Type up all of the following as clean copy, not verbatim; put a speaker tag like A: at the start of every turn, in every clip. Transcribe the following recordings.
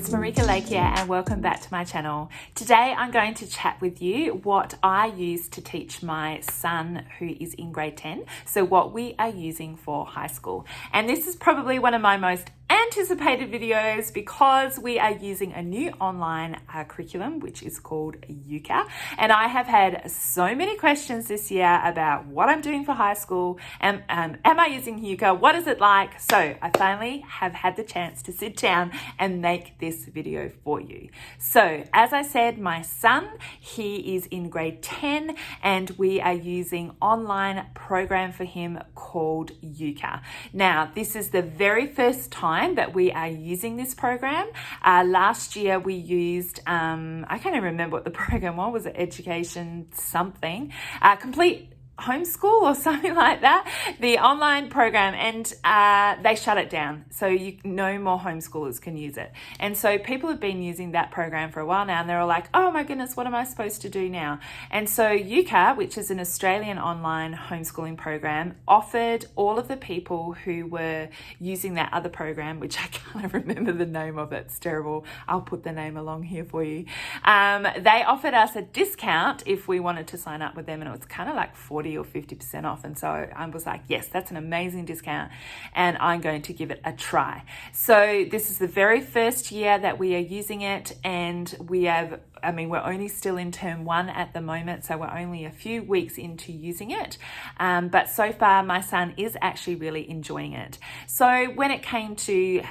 A: it's Marika Lake here and welcome back to my channel. Today I'm going to chat with you what I use to teach my son who is in grade 10, so what we are using for high school. And this is probably one of my most anticipated videos because we are using a new online curriculum which is called Euka, and I have had so many questions this year about what I'm doing for high school and am I using Euka, what is it like? So I finally have had the chance to sit down and make this video for you. So as I said, my son, he is in grade 10 and we are using online program for him called Euka. Now this is the very first time that we are using this program. Last year we used, I can't even remember what the program was it education something, complete Homeschool or something like that, the online program, and they shut it down, so no more homeschoolers can use it. And so people have been using that program for a while now and they're all like, oh my goodness, what am I supposed to do now? And so Euka, which is an Australian online homeschooling program, offered all of the people who were using that other program, which I can't remember the name of, it's terrible, I'll put the name along here for you, they offered us a discount if we wanted to sign up with them, and it was kind of like 40 or 50% off. And so I was like, yes, that's an amazing discount and I'm going to give it a try. So this is the very first year that we are using it, and we're only still in term 1 at the moment, so we're only a few weeks into using it, but so far my son is actually really enjoying it. So when it came to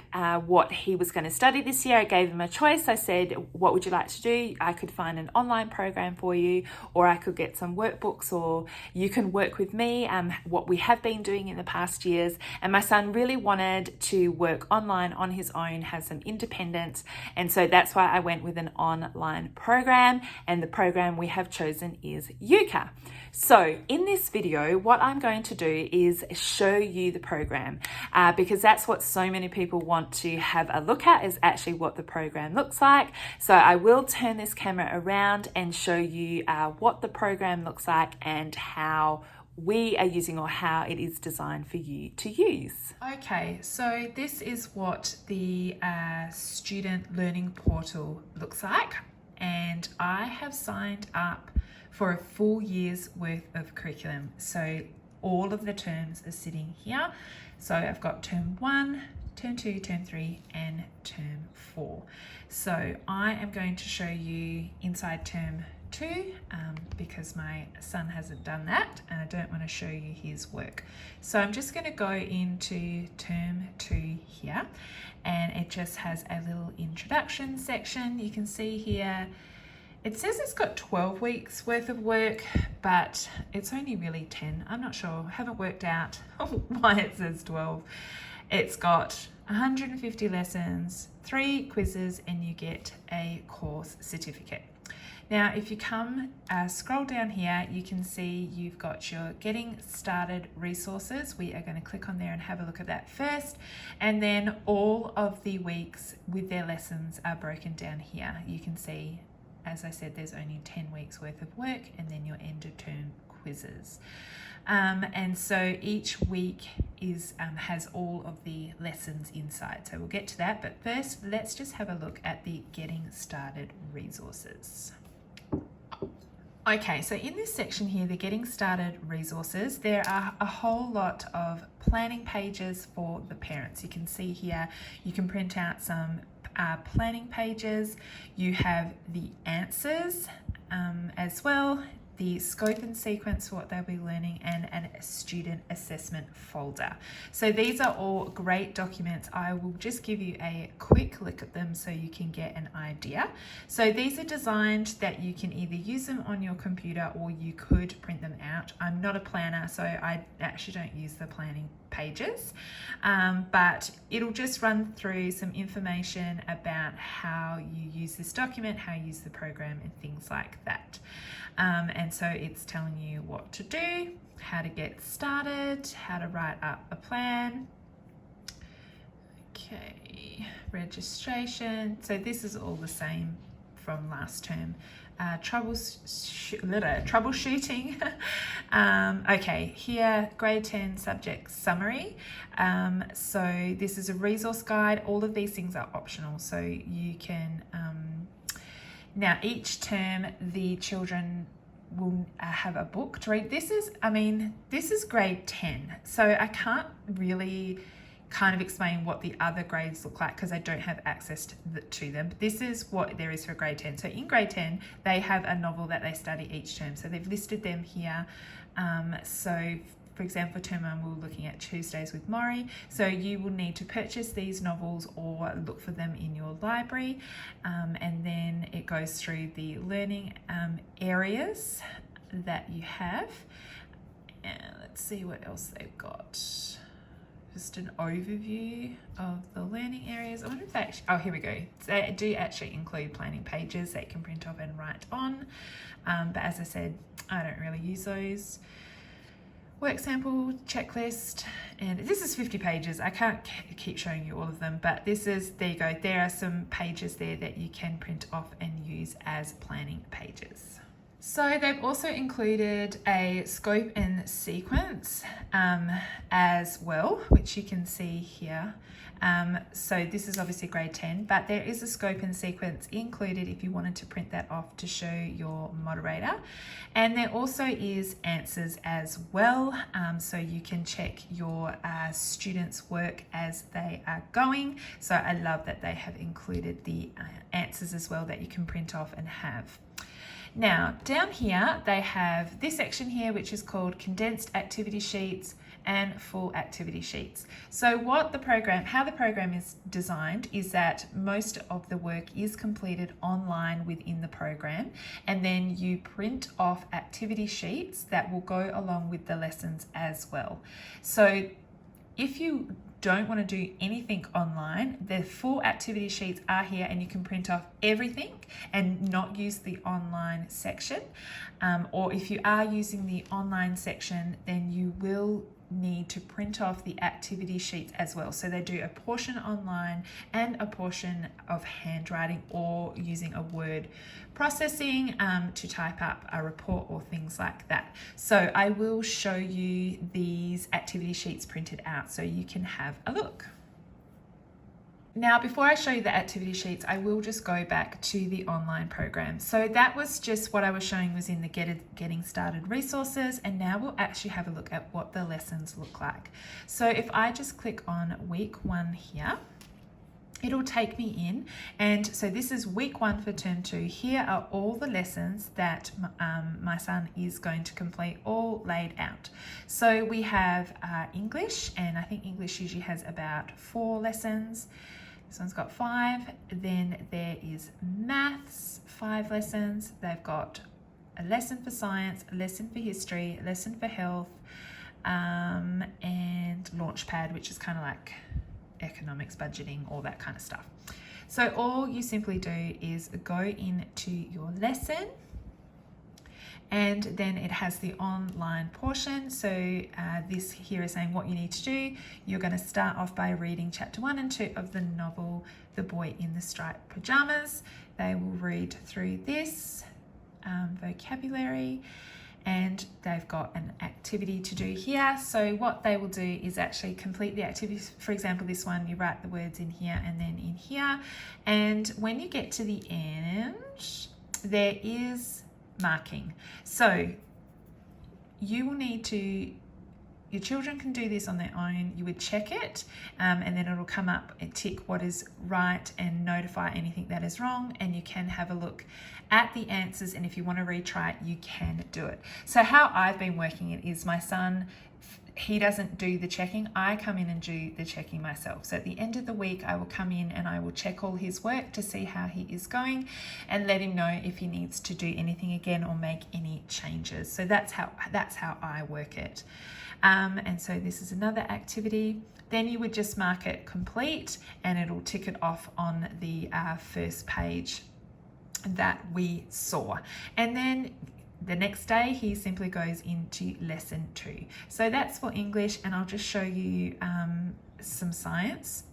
A: what he was going to study this year, I gave him a choice. I said, what would you like to do? I could find an online program for you, or I could get some workbooks, or you can work with me, what we have been doing in the past years. And my son really wanted to work online on his own, have some independence, and so that's why I went with an online program, and the program we have chosen is Euka. So in this video, what I'm going to do is show you the program, because that's what so many people want to have a look at, is actually what the program looks like. So I will turn this camera around and show you what the program looks like and how we are using, or how it is designed for you to use. Okay, so this is what the student learning portal looks like, and I have signed up for a full year's worth of curriculum. So all of the terms are sitting here. So I've got term 1, term 2, term 3, and term 4. So I am going to show you inside term 2 because my son hasn't done that and I don't want to show you his work. So I'm just going to go into term 2 here, and it just has a little introduction section. You can see here it says it's got 12 weeks worth of work, but it's only really 10. I'm not sure, haven't worked out why it says 12. It's got 150 lessons, 3 quizzes, and you get a course certificate. Now, if you scroll down here, you can see you've got your Getting Started resources. We are going to click on there and have a look at that first. And then all of the weeks with their lessons are broken down here. You can see, as I said, there's only 10 weeks worth of work, and then your end of term quizzes. And so each week has all of the lessons inside. So we'll get to that, but first let's just have a look at the Getting Started resources. Okay, so in this section here, the Getting Started resources, there are a whole lot of planning pages for the parents. You can see here, you can print out some planning pages. You have the answers as well, the scope and sequence for what they'll be learning, and a student assessment folder. So these are all great documents. I will just give you a quick look at them so you can get an idea. So these are designed that you can either use them on your computer or you could print them out. I'm not a planner, so I actually don't use the planning pages, but it'll just run through some information about how you use this document, how you use the program, and things like that. And so it's telling you what to do, how to get started, how to write up a plan. Okay, registration. So this is all the same from last term. troubleshooting. Okay, here, grade 10 subject summary. So this is a resource guide. All of these things are optional, so you can, now each term the children will have a book to read. This is grade 10, so I can't really kind of explain what the other grades look like because I don't have access to them. But this is what there is for grade 10. So in grade 10, they have a novel that they study each term. So they've listed them here. So for example, term 1, we're looking at Tuesdays with Maury. So you will need to purchase these novels or look for them in your library. And then it goes through the learning areas that you have. And let's see what else they've got. Just an overview of the learning areas. I wonder if they oh, here we go. They do actually include planning pages that you can print off and write on. But as I said, I don't really use those. Work sample, checklist, and this is 50 pages. I can't keep showing you all of them, but this is, there you go. There are some pages there that you can print off and use as planning pages. So they've also included a scope and sequence as well, which you can see here. So this is obviously grade 10, but there is a scope and sequence included if you wanted to print that off to show your moderator. And there also is answers as well, so you can check your students' work as they are going. So I love that they have included the answers as well that you can print off and have. Now, down here, they have this section here, which is called condensed activity sheets and full activity sheets. So how the program is designed is that most of the work is completed online within the program, and then you print off activity sheets that will go along with the lessons as well. So if you don't want to do anything online, the full activity sheets are here and you can print off everything and not use the online section. Or if you are using the online section, then you will need to print off the activity sheets as well. So they do a portion online and a portion of handwriting or using a word processing to type up a report or things like that. So I will show you these activity sheets printed out so you can have a look. Now, before I show you the activity sheets, I will just go back to the online program. So that was just what I was showing was in the Getting Started resources, and now we'll actually have a look at what the lessons look like. So if I just click on week 1 here, it'll take me in, and so this is week 1 for term 2. Here are all the lessons that my son is going to complete, all laid out. So we have English, and I think English usually has about 4 lessons. This one's got 5. Then there is maths, 5 lessons. They've got a lesson for science, a lesson for history, a lesson for health, and Launchpad, which is kind of like economics, budgeting, all that kind of stuff. So all you simply do is go into your lesson, and then it has the online portion. So this here is saying what you need to do. You're going to start off by reading chapter 1 and 2 of the novel The Boy in the Striped Pajamas. They will read through this vocabulary, and they've got an activity to do here. So what they will do is actually complete the activity. For example, this one, you write the words in here and then in here. And when you get to the end, there is marking. So you will need to, your children can do this on their own. You would check it and then it'll come up and tick what is right and notify anything that is wrong, and you can have a look at the answers, and if you want to retry it, you can do it. So how I've been working it is my son, he doesn't do the checking. I come in and do the checking myself. So at the end of the week, I will come in and I will check all his work to see how he is going and let him know if he needs to do anything again or make any changes. So that's how I work it. And so this is another activity. Then you would just mark it complete and it'll tick it off on the first page that we saw. And then the next day, he simply goes into lesson 2. So that's for English, and I'll just show you some science.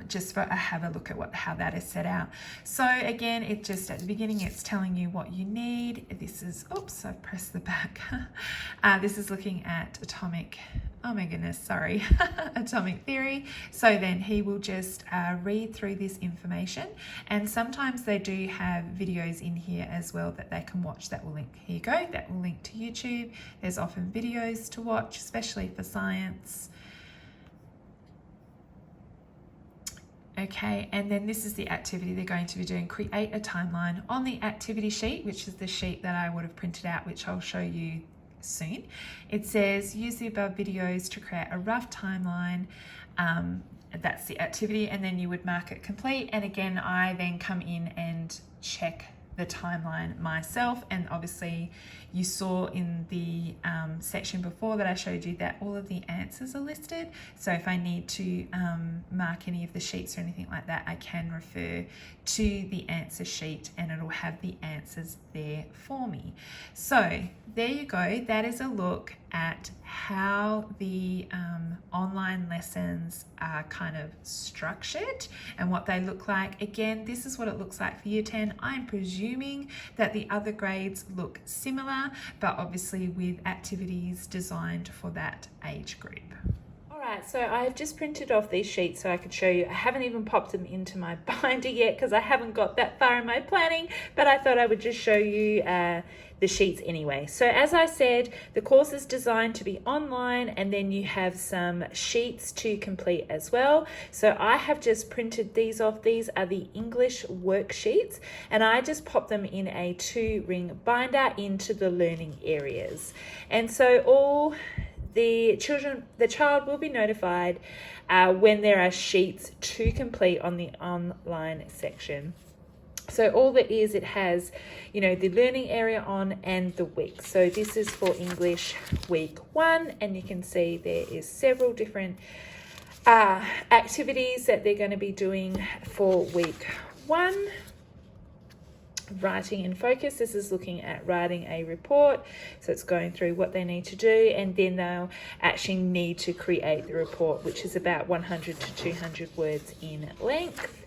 A: just for have a look at how that is set out. So again, it just at the beginning, it's telling you what you need. This is, oops, I've pressed the back. This is looking at atomic theory. So then he will just read through this information, and sometimes they do have videos in here as well that they can watch. That will link, here you go, that will link to YouTube. There's often videos to watch, especially for science. Okay, and then this is the activity they're going to be doing. Create a timeline. On the activity sheet, which is the sheet that I would have printed out, which I'll show you soon, it says use the above videos to create a rough timeline. That's the activity, and then you would mark it complete. And again, I then come in and check the timeline myself, and obviously you saw in the section before that I showed you that all of the answers are listed. So if I need to mark any of the sheets or anything like that, I can refer to the answer sheet and it'll have the answers there for me. So there you go. That is a look at how the online lessons are kind of structured and what they look like. Again, this is what it looks like for Year 10. I'm presuming that the other grades look similar, but obviously with activities designed for that age group. Alright, so I've just printed off these sheets so I could show you. I haven't even popped them into my binder yet because I haven't got that far in my planning, but I thought I would just show you the sheets anyway. So as I said, the course is designed to be online, and then you have some sheets to complete as well. So I have just printed these off. These are the English worksheets, and I just pop them in a 2-ring binder into the learning areas. And so the child will be notified when there are sheets to complete on the online section. So all that is, it has, the learning area on and the week. So this is for English week 1, and you can see there is several different activities that they're going to be doing for week 1. Writing in focus, this is looking at writing a report, so it's going through what they need to do, and then they'll actually need to create the report, which is about 100 to 200 words in length.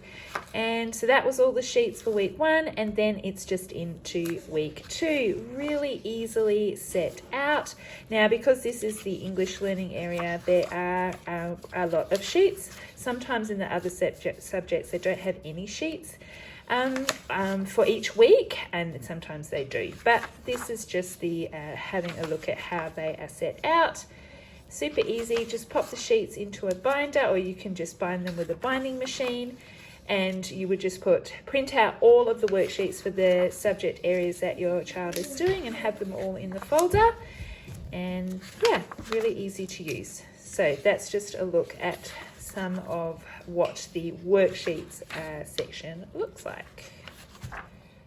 A: And so that was all the sheets for week 1, and then it's just into week 2, really easily set out. Now, because this is the English learning area, there are a lot of sheets. Sometimes in the other subjects they don't have any sheets for each week, and sometimes they do, but this is just the having a look at how they are set out. Super easy. Just pop the sheets into a binder, or you can just bind them with a binding machine, and you would just print out all of the worksheets for the subject areas that your child is doing and have them all in the folder. And yeah, really easy to use. So that's just a look at some of what the worksheets section looks like.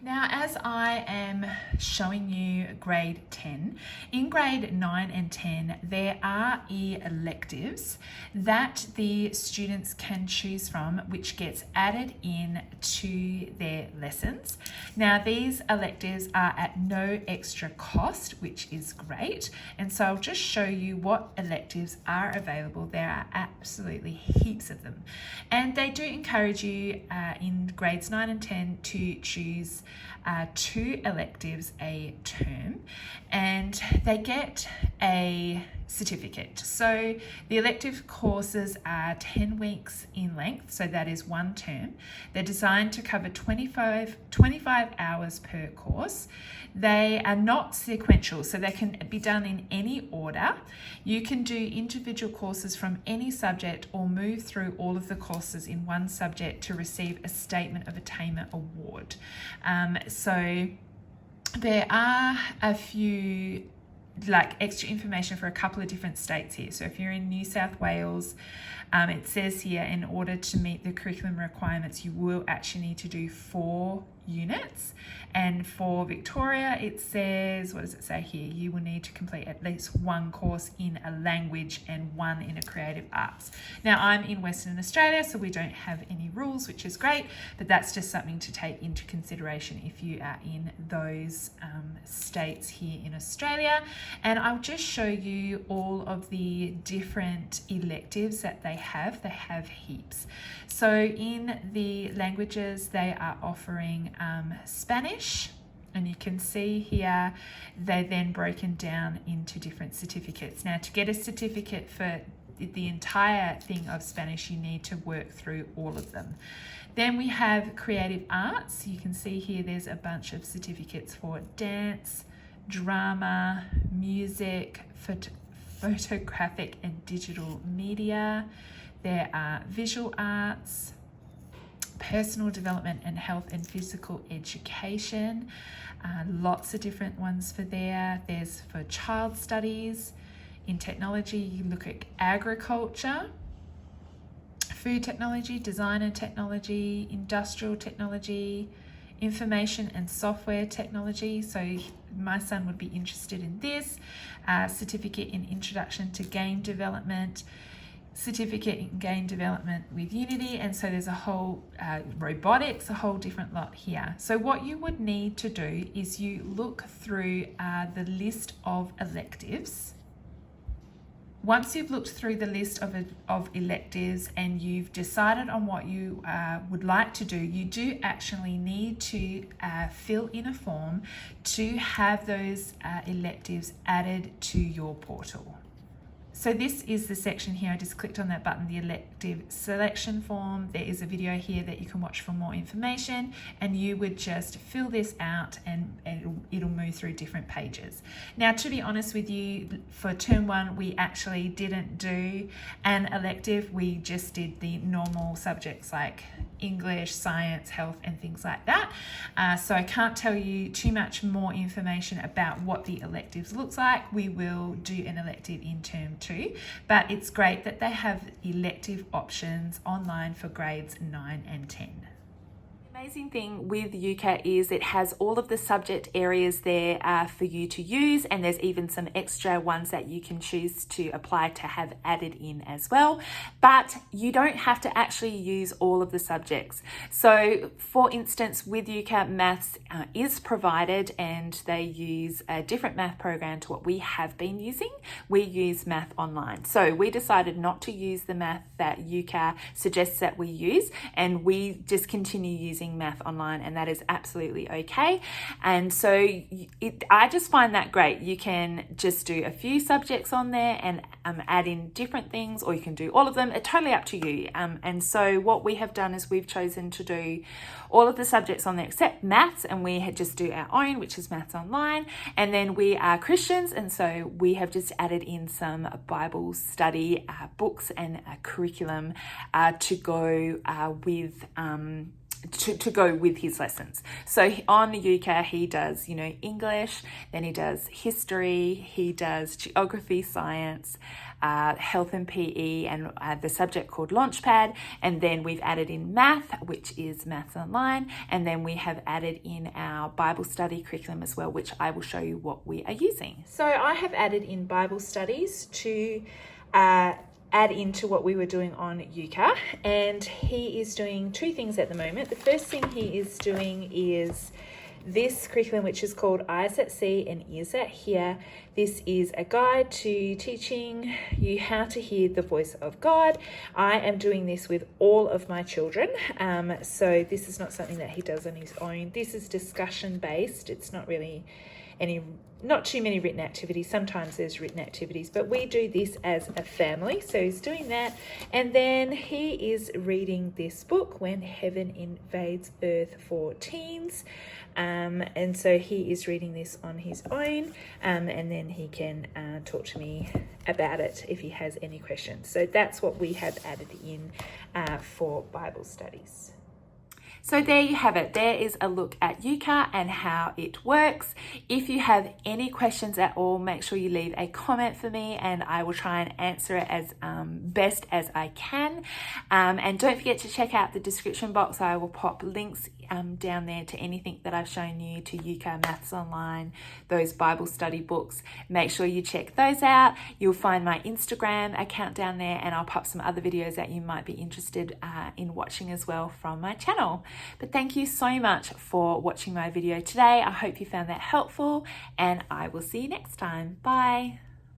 A: Now, as I am showing you grade 10, in grade 9 and 10, there are electives that the students can choose from, which gets added in to their lessons. Now, these electives are at no extra cost, which is great. And so I'll just show you what electives are available. There are absolutely heaps of them. And they do encourage you in grades 9 and 10 to choose 2 electives a term, and they get a certificate. So the elective courses are 10 weeks in length, so that is 1 term. They're designed to cover 25 hours per course. They are not sequential, so they can be done in any order. You can do individual courses from any subject or move through all of the courses in one subject to receive a Statement of Attainment award. So there are a few extra information for a couple of different states here. So if you're in New South Wales, it says here in order to meet the curriculum requirements, you will actually need to do 4 units. And for Victoria, it says, what does it say here? You will need to complete at least one course in a language and one in a creative arts. Now, I'm in Western Australia, so we don't have any rules, which is great, but that's just something to take into consideration if you are in those states here in Australia. And I'll just show you all of the different electives that they have. They have heaps. So in the languages, they are offering Spanish, and you can see here they're then broken down into different certificates. Now, to get a certificate for the entire thing of Spanish, you need to work through all of them. Then we have creative arts. You can see here there's a bunch of certificates for dance, drama, music, photographic and digital media. There are visual arts, personal development and health and physical education. Lots of different ones for there. There's for child studies. In technology, you look at agriculture, food technology, design and technology, industrial technology, information and software technology. So my son would be interested in this. Certificate in introduction to game development, certificate in game development with Unity, and so there's a whole robotics, a whole different lot here. So what you would need to do is you look through the list of electives. Once you've looked through the list of electives and you've decided on what you would like to do, you do actually need to fill in a form to have those electives added to your portal. So this is the section here. I just clicked on that button, the elective selection form. There is a video here that you can watch for more information, and you would just fill this out and it'll move through different pages. Now, to be honest with you, for term 1, we actually didn't do an elective. We just did the normal subjects like English, science, health, and things like that. So I can't tell you too much more information about what the electives looks like. We will do an elective in term 2, but it's great that they have elective options online for grades 9 and 10. The amazing thing with Euka is it has all of the subject areas there for you to use, and there's even some extra ones that you can choose to apply to have added in as well. But you don't have to actually use all of the subjects. So for instance, with Euka, maths is provided, and they use a different math program to what we have been using. We use Math Online. So we decided not to use the math that Euka suggests that we use, and we just continue using Math Online, and that is absolutely okay. And so I just find that great. You can just do a few subjects on there and add in different things, or you can do all of them. It's totally up to you. And so what we have done is we've chosen to do all of the subjects on there except maths, and we had just do our own, which is Maths Online. And then we are Christians, and so we have just added in some Bible study books and a curriculum to go with to go with his lessons. So on Euka, he does, English, then he does history, he does geography, science, health and PE, and the subject called Launchpad. And then we've added in math, which is Maths Online. And then we have added in our Bible study curriculum as well, which I will show you what we are using. So I have added in Bible studies to add into what we were doing on Euka, and he is doing 2 things at the moment. The first thing he is doing is this curriculum, which is called Eyes That See and Ears That Hear. This is a guide to teaching you how to hear the voice of God. I am doing this with all of my children, so this is not something that he does on his own. This is discussion based. It's not really not too many written activities. Sometimes there's written activities, but we do this as a family. So he's doing that. And then he is reading this book, When Heaven Invades Earth, for teens. And so he is reading this on his own. And then he can talk to me about it if he has any questions. So that's what we have added in for Bible studies. So there you have it. There is a look at Euka and how it works. If you have any questions at all, make sure you leave a comment for me and I will try and answer it as best as I can. And don't forget to check out the description box. I will pop links down there to anything that I've shown you, to Euka, Maths Online, those Bible study books. Make sure you check those out. You'll find my Instagram account down there, and I'll pop some other videos that you might be interested in watching as well from my channel. But thank you so much for watching my video today. I hope you found that helpful, and I will see you next time. Bye.